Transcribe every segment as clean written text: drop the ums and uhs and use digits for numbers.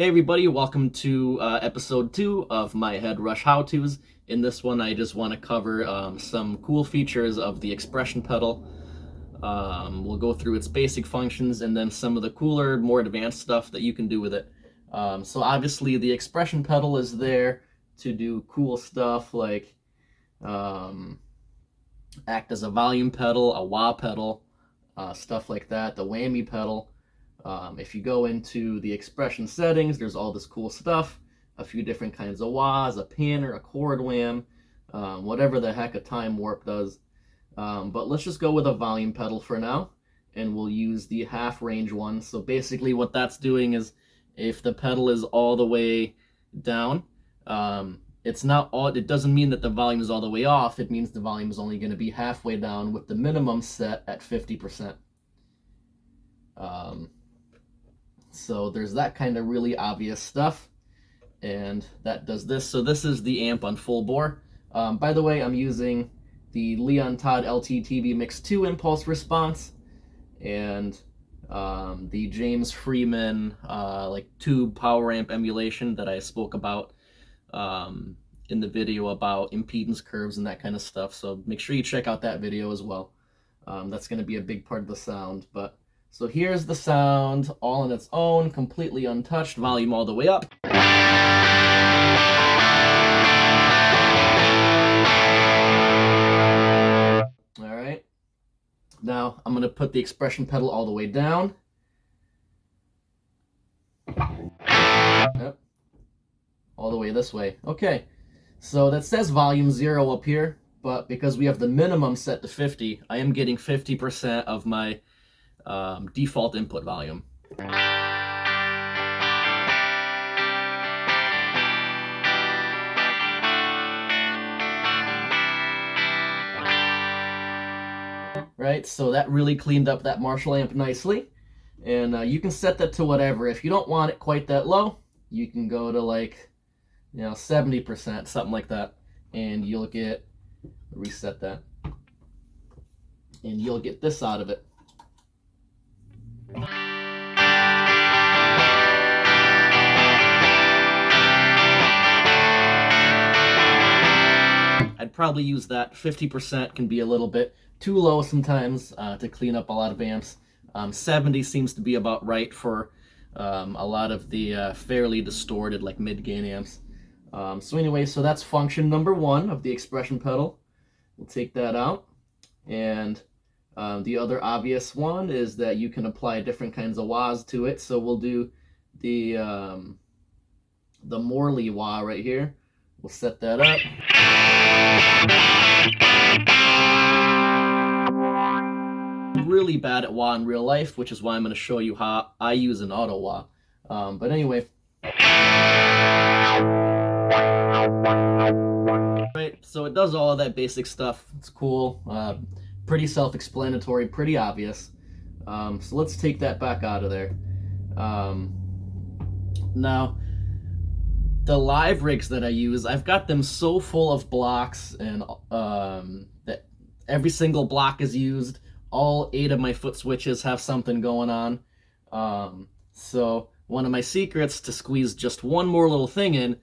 Hey everybody, welcome to episode 2 of my Headrush how-tos. In this one I just want to cover some cool features of the expression pedal. We'll go through its basic functions and then some of the cooler, more advanced stuff that you can do with it. So obviously the expression pedal is there to do cool stuff like act as a volume pedal, a wah pedal, stuff like that, the whammy pedal. If you go into the expression settings, there's all this cool stuff, a few different kinds of wahs, a panner, a chord wham, whatever the heck a time warp does. But let's just go with a volume pedal for now, and we'll use the half range one. So basically what that's doing is if the pedal is all the way down, it doesn't mean that the volume is all the way off. It means the volume is only going to be halfway down with the minimum set at 50%. So there's that kind of really obvious stuff, and that does this. So this is the amp on full bore. By the way, I'm using the Leon Todd LT-TV Mix 2 impulse response and the James Freeman like tube power amp emulation that I spoke about in the video about impedance curves and that kind of stuff. So make sure you check out that video as well. That's going to be a big part of the sound. So here's the sound all on its own, completely untouched, volume all the way up. All right. Now I'm going to put the expression pedal all the way down. Yep. All the way this way. Okay. So that says volume 0 up here, but because we have the minimum set to 50, I am getting 50% of my default input volume. Right, so that really cleaned up that Marshall amp nicely, and you can set that to whatever. If you don't want it quite that low, you can go to like 70%, something like that, and you'll get, reset that, and you'll get this out of it. I'd probably use that. 50% can be a little bit too low sometimes to clean up a lot of amps. 70 seems to be about right for a lot of the fairly distorted like mid-gain amps. So anyway, so that's function number 1 of the expression pedal. We'll take that out, and the other obvious one is that you can apply different kinds of wahs to it. So we'll do the Morley wah right here. We'll set that up. I'm really bad at wah in real life, which is why I'm going to show you how I use an AutoWob. But anyway. Right, so it does all of that basic stuff. It's cool. Pretty self-explanatory, pretty obvious. So let's take that back out of there. Now, the live rigs that I use, I've got them so full of blocks, and that every single block is used. All 8 of my foot switches have something going on. So one of my secrets to squeeze just one more little thing in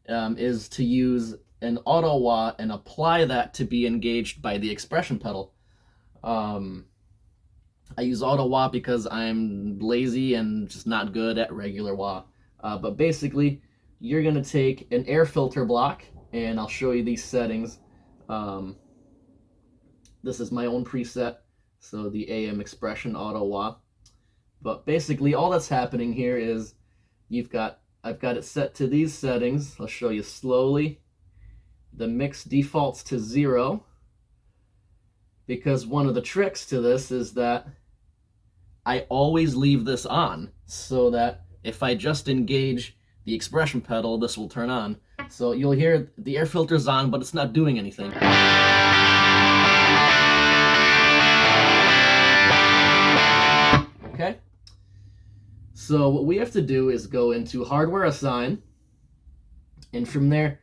is to use an AutoWob and apply that to be engaged by the expression pedal. I use AutoWob because I'm lazy and just not good at regular wah. But basically, you're going to take an air filter block, and I'll show you these settings. This is my own preset, so the AM expression AutoWob. But basically, all that's happening here is I've got it set to these settings. I'll show you slowly. The mix defaults to 0, because one of the tricks to this is that I always leave this on, so that if I just engage the expression pedal, this will turn on. So you'll hear the air filter's on, but it's not doing anything. Okay? So what we have to do is go into hardware assign, and from there,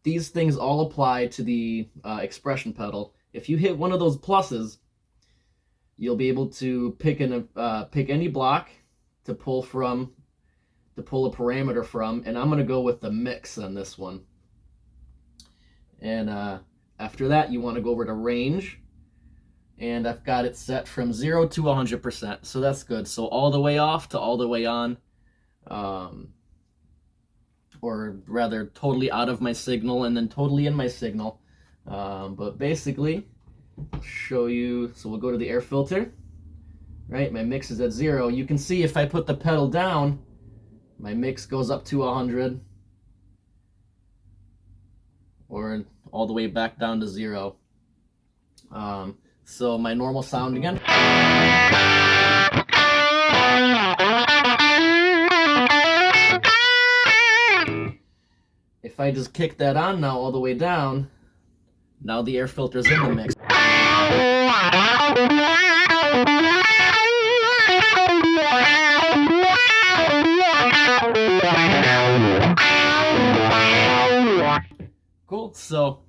these things all apply to the expression pedal. If you hit one of those pluses, you'll be able to pick any block to pull from to pull a parameter from, and I'm going to go with the mix on this one. And after that, you want to go over to range, and I've got it set from 0 to 100%, so that's good. So all the way off to all the way on, or rather totally out of my signal and then totally in my signal. But basically, I'll show you. So we'll go to the air filter, right? My mix is at 0. You can see if I put the pedal down, my mix goes up to 100, or all the way back down to 0. So my normal sound again. If I just kick that on now all the way down, now the air filter's in the mix. Cool, so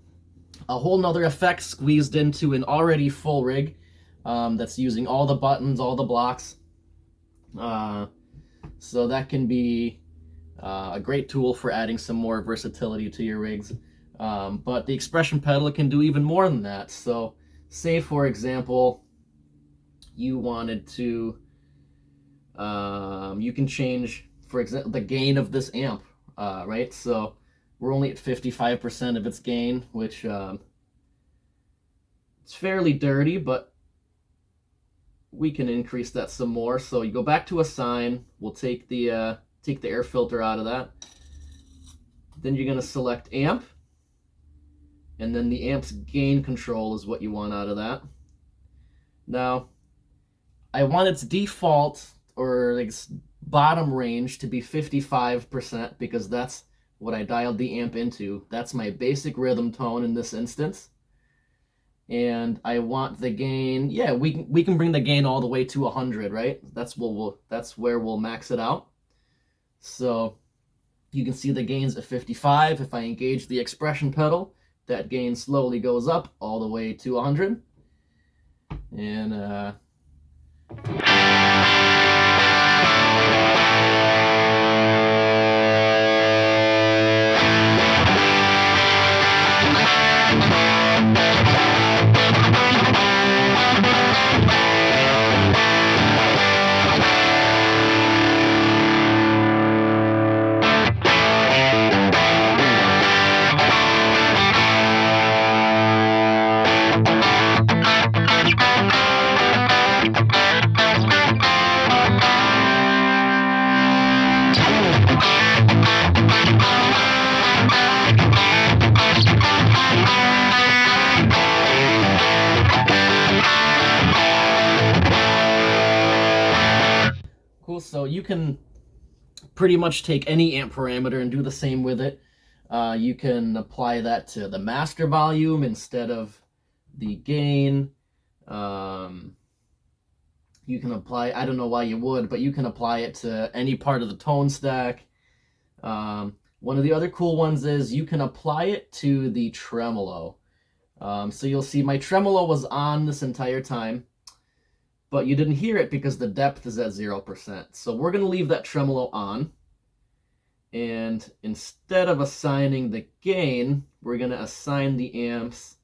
a whole nother effect squeezed into an already full rig that's using all the buttons, all the blocks. So that can be a great tool for adding some more versatility to your rigs. But the expression pedal can do even more than that. So say, for example, you wanted to, you can change, for example, the gain of this amp, right? So we're only at 55% of its gain, which it's fairly dirty, but we can increase that some more. So you go back to assign. We'll take the air filter out of that. Then you're going to select amp, and then the amp's gain control is what you want out of that. Now, I want its default or its bottom range to be 55% because that's what I dialed the amp into. That's my basic rhythm tone in this instance. And I want the gain, yeah, we can bring the gain all the way to 100, right? That's where we'll max it out. So you can see the gain's at 55. If I engage the expression pedal, that gain slowly goes up all the way to 100. And cool, so you can pretty much take any amp parameter and do the same with it. You can apply that to the master volume instead of the gain. You can apply, I don't know why you would, but you can apply it to any part of the tone stack. One of the other cool ones is you can apply it to the tremolo. So you'll see my tremolo was on this entire time, but you didn't hear it because the depth is at 0%. So we're going to leave that tremolo on. And instead of assigning the gain, we're going to assign the amp's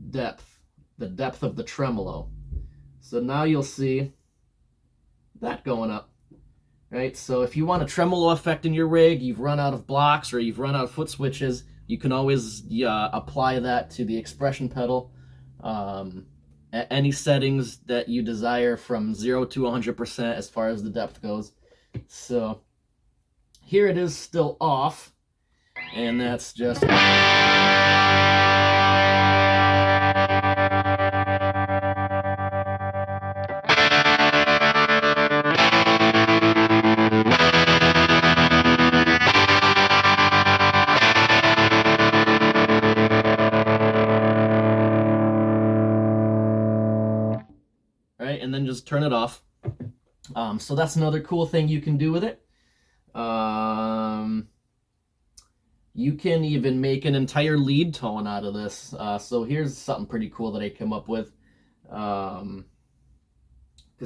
depth, the depth of the tremolo. So now you'll see that going up, right? So if you want a tremolo effect in your rig, you've run out of blocks or you've run out of foot switches, you can always apply that to the expression pedal at any settings that you desire from 0 to 100% as far as the depth goes. So here it is still off, and that's just... right, and then just turn it off. So that's another cool thing you can do with it. You can even make an entire lead tone out of this. So here's something pretty cool that I came up with. Because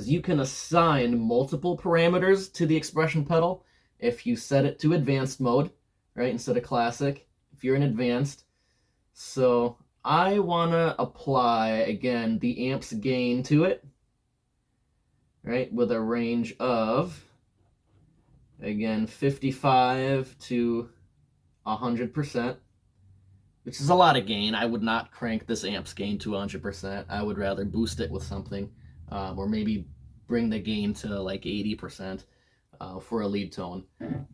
you can assign multiple parameters to the expression pedal, if you set it to advanced mode, right, instead of classic, if you're in advanced. So I want to apply, again, the amps gain to it, right, with a range of, again, 55 to 100%, which is a lot of gain. I would not crank this amps gain to 100%. I would rather boost it with something, or maybe bring the gain to like 80% for a lead tone.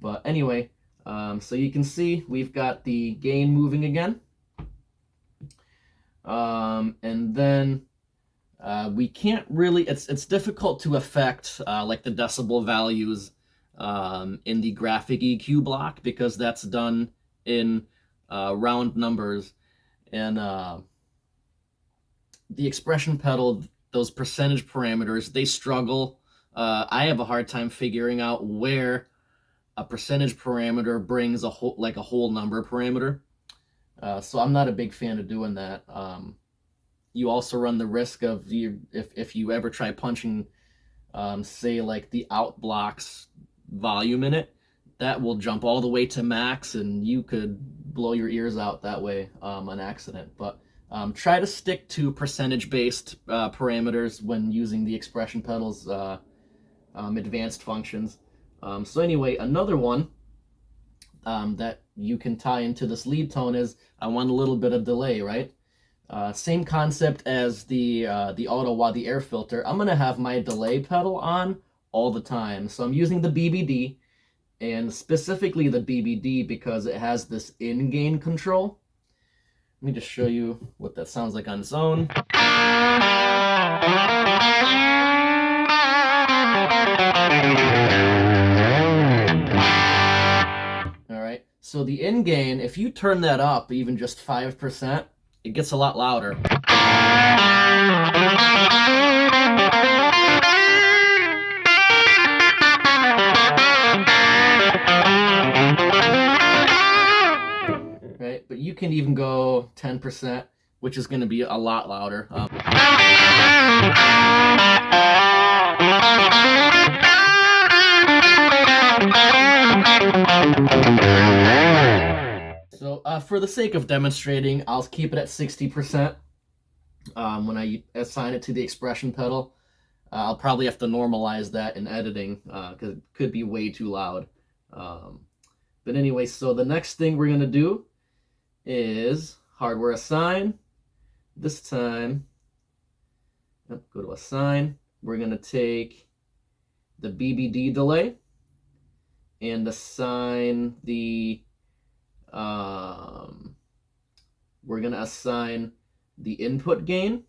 But anyway, so you can see we've got the gain moving again. And then we can't really, it's difficult to affect like the decibel values in the graphic EQ block, because that's done in round numbers, and the expression pedal, those percentage parameters, they struggle. I have a hard time figuring out where a percentage parameter brings a whole number parameter. So I'm not a big fan of doing that. You also run the risk of if you ever try punching, say like the out block's volume in it, that will jump all the way to max, and you could blow your ears out that way on accident. But try to stick to percentage-based parameters when using the expression pedal's advanced functions. So anyway, another one that you can tie into this lead tone is, I want a little bit of delay, right? Same concept as the AutoWob, the air filter. I'm gonna have my delay pedal on all the time. So I'm using the BBD, and specifically the BBD because it has this in-gain control. Let me just show you what that sounds like on its own. All right, so the in-gain, if you turn that up even just 5%, it gets a lot louder. Right, but you can even go 10%, which is going to be a lot louder. So for the sake of demonstrating, I'll keep it at 60%. When I assign it to the expression pedal, I'll probably have to normalize that in editing because it could be way too loud. But anyway, so the next thing we're going to do is hardware assign. This time, go to assign. Going to take the BBD delay and assign the, we're going to assign the input gain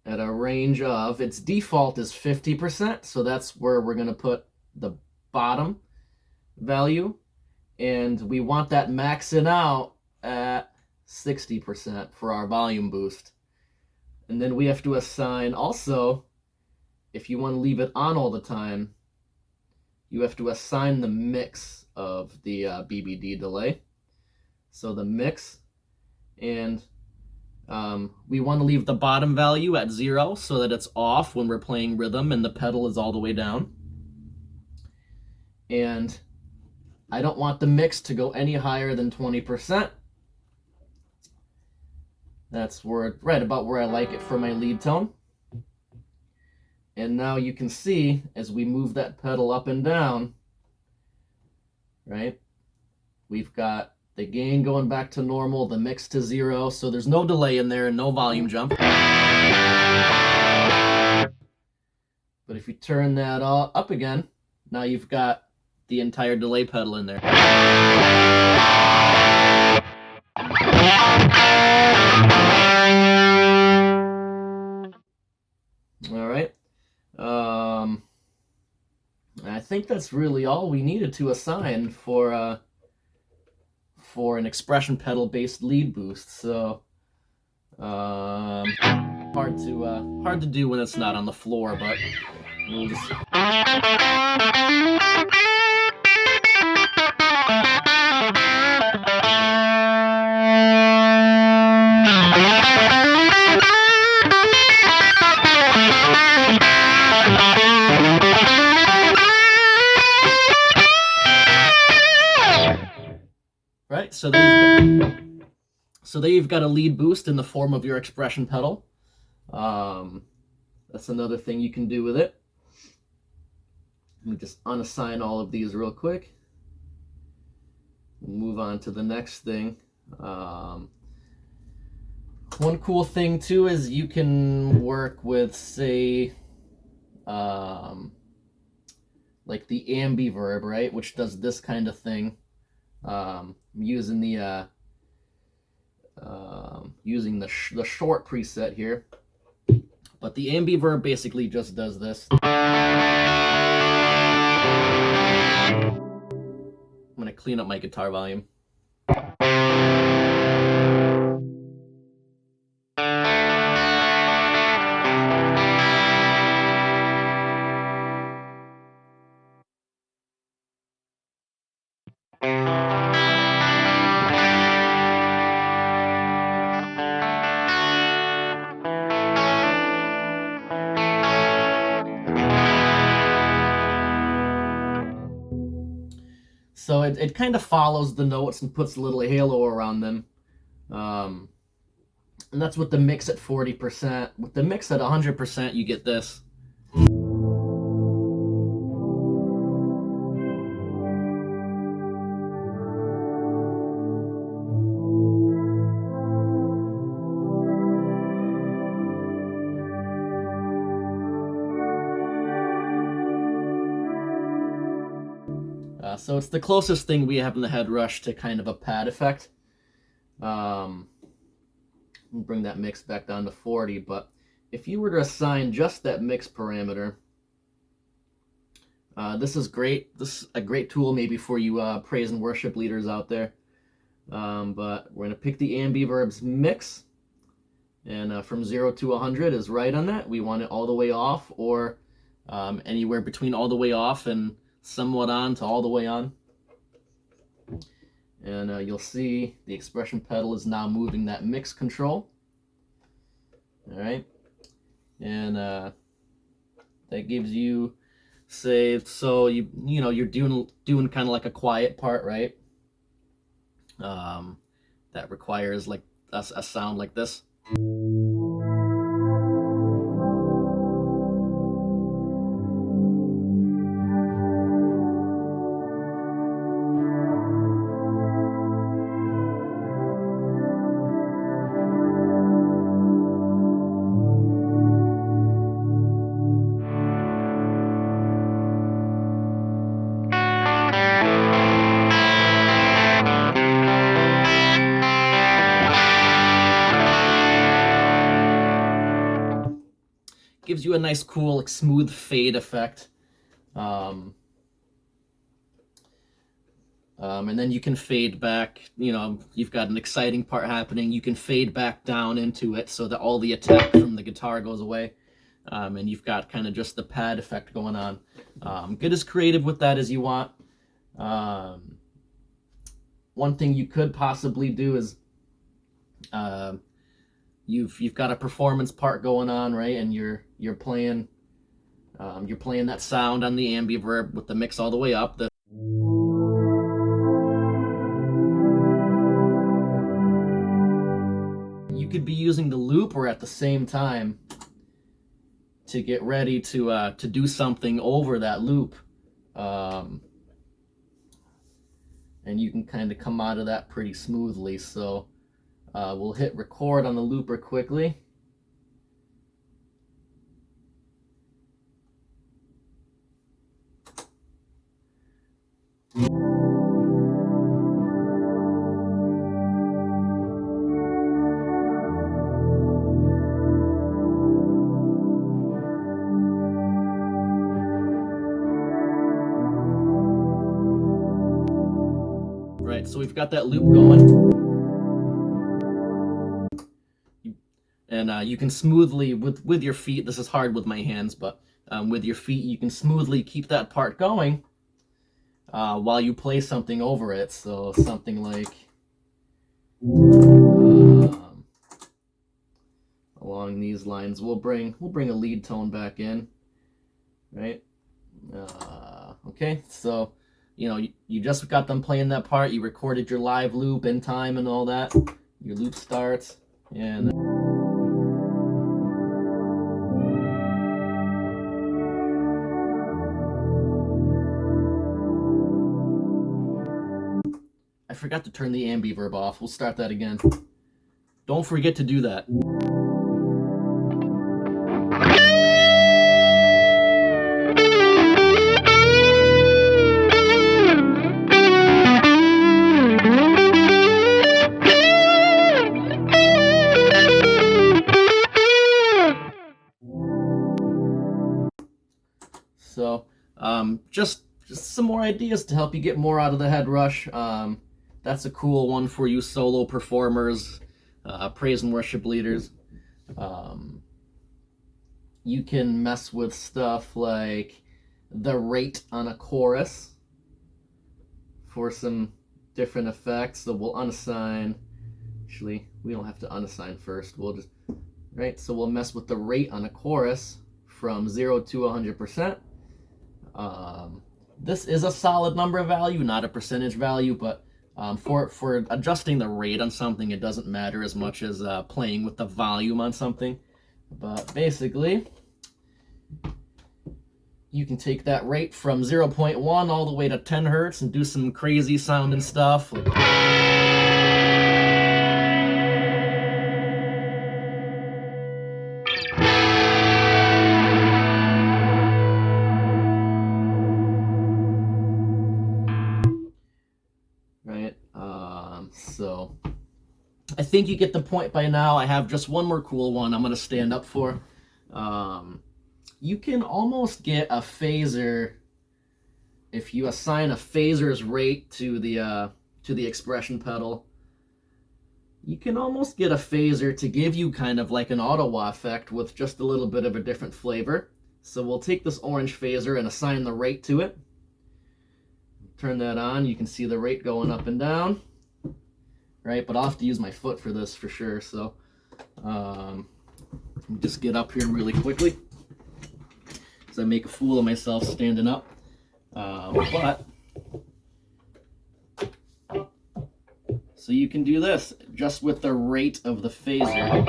at a range of, its default is 50%, so that's where we're going to put the bottom value, and we want that maxing out at 60% for our volume boost. And then we have to assign also, if you want to leave it on all the time, you have to assign the mix of the BBD delay. So the mix, and we want to leave the bottom value at 0 so that it's off when we're playing rhythm and the pedal is all the way down. And I don't want the mix to go any higher than 20%. That's where, right about where I like it for my lead tone. And now you can see as we move that pedal up and down, right, we've got the gain going back to normal, the mix to 0, so there's no delay in there and no volume jump. But if you turn that all up again, now you've got the entire delay pedal in there. All right. I think that's really all we needed to assign for an expression pedal based lead boost. So hard to do when it's not on the floor, but we'll just... so there you've got a lead boost in the form of your expression pedal. That's another thing you can do with it. Let me just unassign all of these real quick. We'll move on to the next thing. One cool thing too is you can work with, say, like the Ambivert, right, which does this kind of thing, using the short preset here. But the Ambivert basically just does this. I'm gonna clean up my guitar volume. So it kind of follows the notes and puts a little halo around them. And that's with the mix at 40%. With the mix at 100%, you get this. So it's the closest thing we have in the Headrush to kind of a pad effect. We'll bring that mix back down to 40, but if you were to assign just that mix parameter, this is great. This is a great tool maybe for you praise and worship leaders out there. But we're going to pick the Ambivert's mix, and from 0 to 100 is right on that. We want it all the way off, or anywhere between all the way off and somewhat on to all the way on. And you'll see the expression pedal is now moving that mix control. All right, and that gives you, say, so you're doing kind of like a quiet part, right? That requires like a sound like this. Gives you a nice, cool, like, smooth fade effect. And then you can fade back, you've got an exciting part happening, you can fade back down into it so that all the attack from the guitar goes away. And you've got kind of just the pad effect going on. Get as creative with that as you want. One thing you could possibly do is you've got a performance part going on, right? And you're playing that sound on the Ambivert with the mix all the way up. You could be using the looper at the same time to get ready to do something over that loop, and you can kind of come out of that pretty smoothly. So we'll hit record on the looper quickly. Right, so we've got that loop going. And you can smoothly, with your feet, this is hard with my hands, but with your feet, you can smoothly keep that part going while you play something over it. So something like along these lines. We'll bring a lead tone back in, right? Okay, so you know, you just got them playing that part, you recorded your live loop in time and all that. Your loop starts, and I forgot to turn the Ambivert off. We'll start that again. Don't forget to do that. So, just some more ideas to help you get more out of the Headrush. That's a cool one for you solo performers, praise and worship leaders. You can mess with stuff like the rate on a chorus for some different effects. So we'll unassign. Actually, we don't have to unassign first. We'll just, right? So we'll mess with the rate on a chorus from 0 to 100%. This is a solid number value, not a percentage value, but for adjusting the rate on something, it doesn't matter as much as playing with the volume on something. But basically, you can take that rate from 0.1 all the way to 10 hertz and do some crazy sounding stuff. Right? So I think you get the point by now. I have just one more cool one I'm going to stand up for. You can almost get a phaser if you assign a phaser's rate to the expression pedal. You can almost get a phaser to give you kind of like an AutoWob effect with just a little bit of a different flavor. So we'll take this orange phaser and assign the rate to it. Turn that on, you can see the rate going up and down, right? But I'll have to use my foot for this for sure, so just get up here really quickly, because I make a fool of myself standing up. So you can do this just with the rate of the phaser.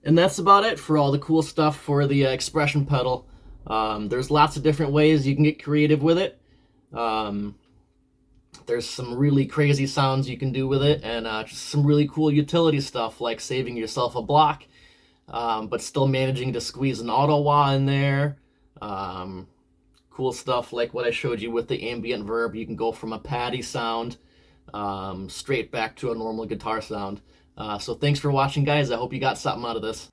And that's about it for all the cool stuff for the expression pedal. There's lots of different ways you can get creative with it. There's some really crazy sounds you can do with it, and just some really cool utility stuff like saving yourself a block, but still managing to squeeze an AutoWob in there. Cool stuff like what I showed you with the ambient verb. You can go from a patty sound straight back to a normal guitar sound. So thanks for watching, guys. I hope you got something out of this.